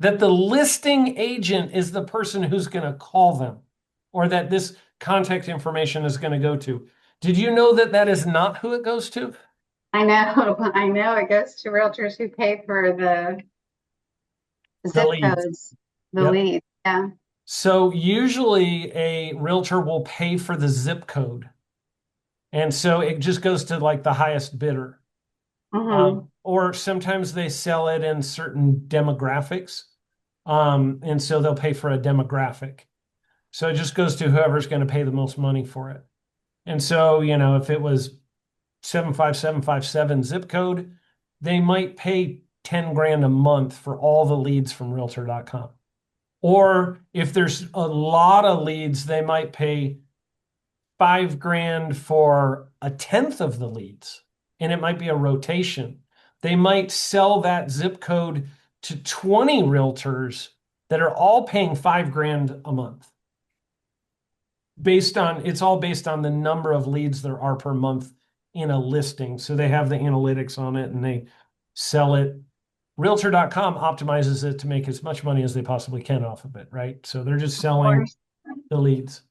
that the listing agent is the person who's going to call them, or that this contact information is going to go to. Did you know that that is not who it goes to? I know, I know it goes to realtors who pay for the The zip leads. codes, the Yep. leads. Yeah. So usually a realtor will pay for the zip code. And so it just goes to like the highest bidder. Hmm. Or sometimes they sell it in certain demographics. And so they'll pay for a demographic. So it just goes to whoever's going to pay the most money for it. And so, if it was 75757 zip code, they might pay 10 grand a month for all the leads from realtor.com. Or if there's a lot of leads, they might pay 5 grand for a tenth of the leads. And it might be a rotation. They might sell that zip code to 20 realtors that are all paying 5 grand a month. It's all based on the number of leads there are per month in a listing. So they have the analytics on it and they sell it. Realtor.com optimizes it to make as much money as they possibly can off of it, right? So they're just Of selling course. the leads.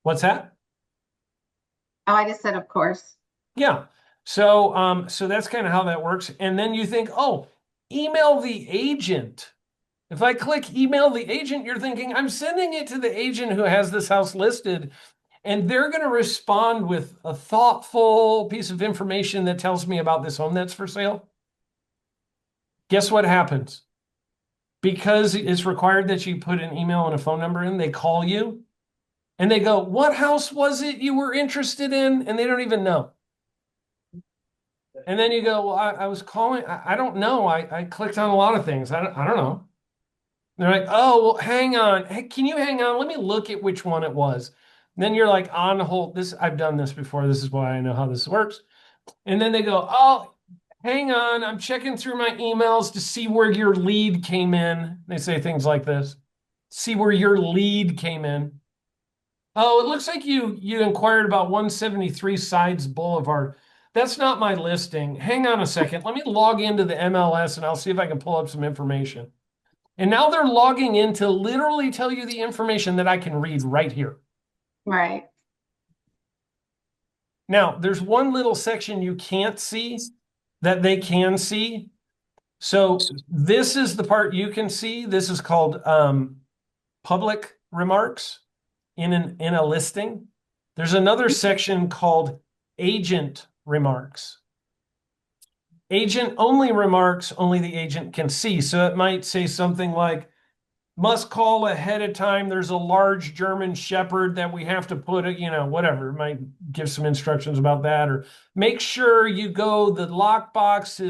What's that? Oh, I just said, of course. Yeah. So that's kind of how that works. And then you think, oh, email the agent. If I click email the agent, you're thinking, I'm sending it to the agent who has this house listed, and they're going to respond with a thoughtful piece of information that tells me about this home that's for sale. Guess what happens? Because it's required that you put an email and a phone number in, they call you and they go, what house was it you were interested in? And they don't even know. And then you go, well, I was calling. I don't know. I clicked on a lot of things. I don't know. They're like, oh, well, hang on. Hey, can you hang on? Let me look at which one it was. And then you're like on hold. I've done this before. This is why I know how this works. And then they go, oh, hang on. I'm checking through my emails to see where your lead came in. They say things like this. See where your lead came in. Oh, it looks like you inquired about 173 Sides Boulevard. That's not my listing. Hang on a second. Let me log into the MLS and I'll see if I can pull up some information. And now they're logging in to literally tell you the information that I can read right here. Right. Now, there's one little section you can't see that they can see. So this is the part you can see. This is called public remarks in a listing. There's another section called agent remarks. Agent only remarks only the agent can see. So it might say something like, must call ahead of time. There's a large German Shepherd that we have to put, whatever. It might give some instructions about that. Or make sure you go, the lockbox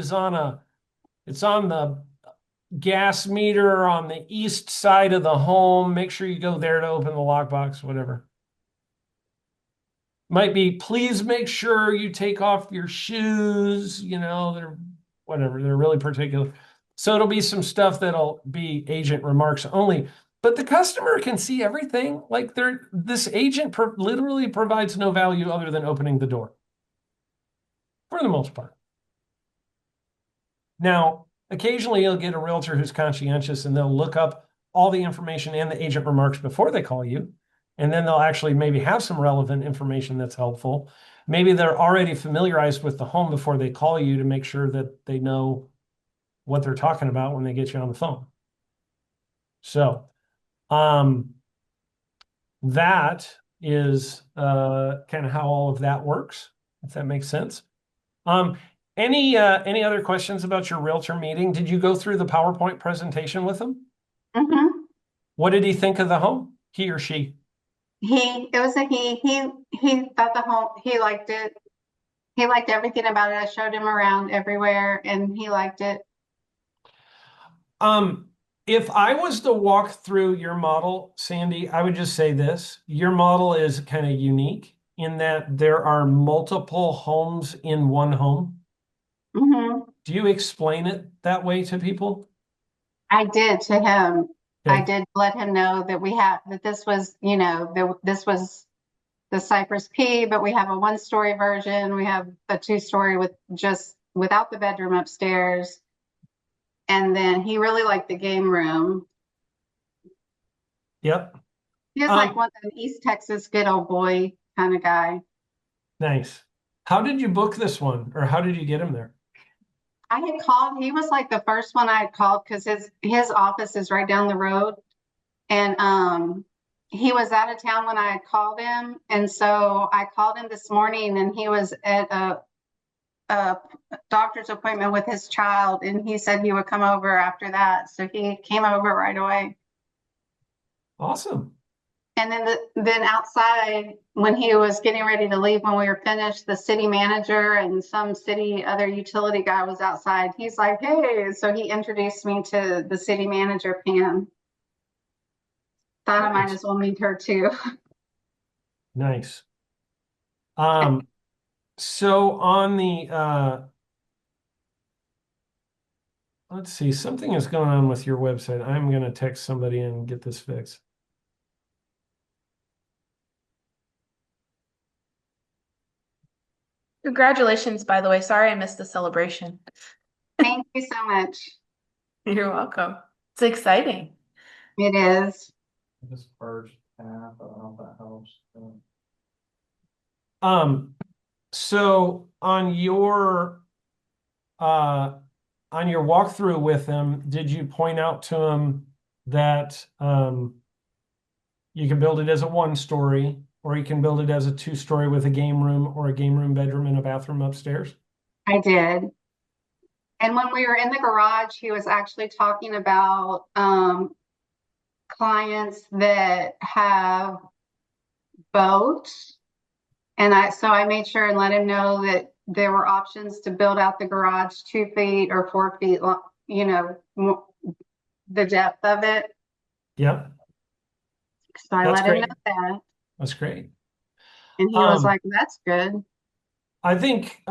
it's on the gas meter on the east side of the home. Make sure you go there to open the lockbox, whatever. Might be, please make sure you take off your shoes. They're whatever. They're really particular. So it'll be some stuff that'll be agent remarks only, but the customer can see everything. Like this agent literally provides no value other than opening the door for the most part. Now, occasionally you'll get a realtor who's conscientious and they'll look up all the information and the agent remarks before they call you. And then they'll actually maybe have some relevant information that's helpful. Maybe they're already familiarized with the home before they call you to make sure that they know what they're talking about when they get you on the phone. So um, that is kind of how all of that works, if that makes sense. Um, any other questions about your realtor meeting? Did you go through the PowerPoint presentation with him? Hmm. What did he think of the home? He or she? It was a he thought the home, he liked it. He liked everything about it. I showed him around everywhere and he liked it. Um, if I was to walk through your model, Sandy, I would just say this. Your model is kind of unique in that there are multiple homes in one home. Hmm. Do you explain it that way to people? I did to him. I Okay. did let him know that that this was, this was the Cypress P, but we have a one-story version. We have a two-story with just without the bedroom upstairs. And then he really liked the game room. Yep. He was like Um, one an East Texas good old boy kind of guy. nice. How did you book this one, or how did you get him there? I had called, he was like the first one I had called because his office is right down the road. And he was out of town when I had called him. And so I called him this morning and he was at a doctor's appointment with his child. And he said he would come over after that. So he came over right away. Awesome. And then then outside, when he was getting ready to leave, when we were finished, the city manager and some city other utility guy was outside. He's like, "Hey!" So he introduced me to the city manager, Pam. Thought I might Nice. as well meet her too. Nice. Um, so on the let's see, something is going on with your website. I'm going to text somebody and get this fixed. Congratulations, by the way. Sorry I missed the celebration. Thank you so much. You're welcome. It's exciting. It is. This first half, I don't know if that helps. Um, so uh on your walkthrough with him, did you point out to him that you can build it as a 1-story, or you can build it as a 2-story with a game room or a game room, bedroom, and a bathroom upstairs? I did. And when we were in the garage, he was actually talking about clients that have boats. And so I made sure and let him know that there were options to build out the garage 2 feet or 4 feet, you know, the depth of it. Yep, So I that's let him know great. that. That's great. And he was Um, like, "That's good." I think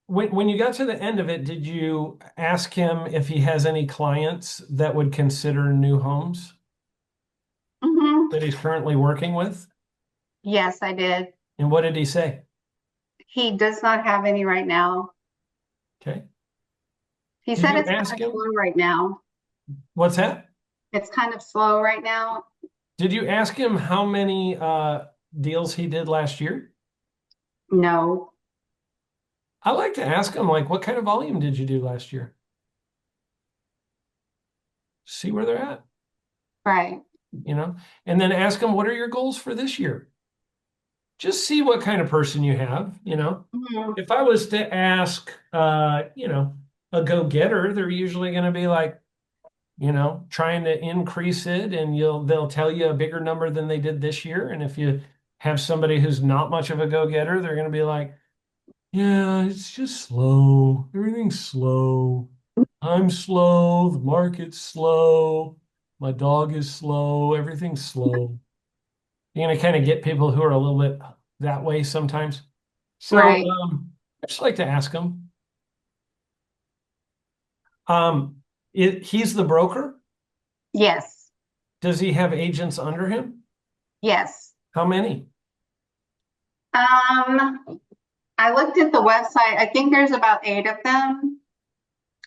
when you got to the end of it, did you ask him if he has any clients that would consider new homes Hmm. that he's currently working with? Yes, I did. And what did he say? He does not have any right now. Okay. He Did said you it's ask kind of him? slow right now. What's that? It's kind of slow right now. Did you ask him how many deals he did last year? No, I like to ask him, like, what kind of volume did you do last year? See where they're at, right. you know? And then ask him, what are your goals for this year? Just see what kind of person you have, you know? Mhm. If I was to ask, a go-getter, they're usually going to be like, trying to increase it, and they'll tell you a bigger number than they did this year. And if you have somebody who's not much of a go-getter, they're going to be like, yeah, it's just slow. Everything's slow. I'm slow. The market's slow. My dog is slow. Everything's slow. You're going to kind of get people who are a little bit that way sometimes. So Right. I just like to ask them. He's the broker. Yes. Does he have agents under him? Yes. How many? I looked at the website. I think there's about 8 of them.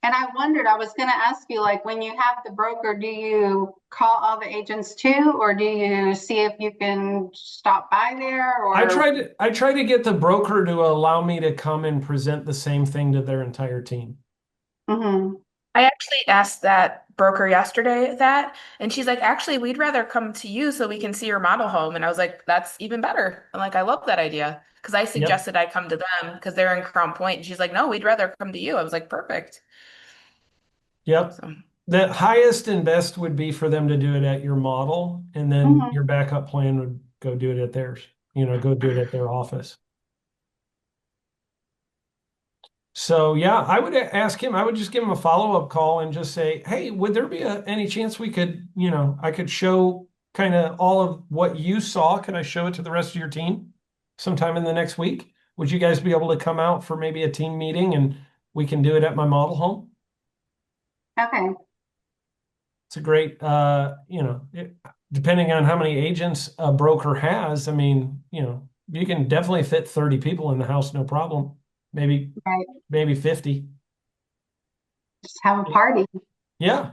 And I wondered, I was going to ask you, like, when you have the broker, do you call all the agents too, or do you see if you can stop by there or? I try to get the broker to allow me to come and present the same thing to their entire team. Mhm. I actually asked that broker yesterday that, and she's like, actually, we'd rather come to you so we can see your model home. And I was like, that's even better. I'm like, I love that idea. Because I Yep. suggested I come to them because they're in Crown Point. And she's like, no, we'd rather come to you. I was like, perfect. Yep. So, The highest and best would be for them to do it at your model, and then Mhm. your backup plan would go do it at theirs, go do it at their office. So yeah, I would ask him, I would just give him a follow-up call and just say, hey, would there be any chance we could, I could show kind of all of what you saw? Could I show it to the rest of your team sometime in the next week? Would you guys be able to come out for maybe a team meeting and we can do it at my model home? Okay. It's a great, depending on how many agents a broker has, I mean, you can definitely fit 30 people in the house, no problem. Maybe, Right. maybe 50. Just have a party. Yeah.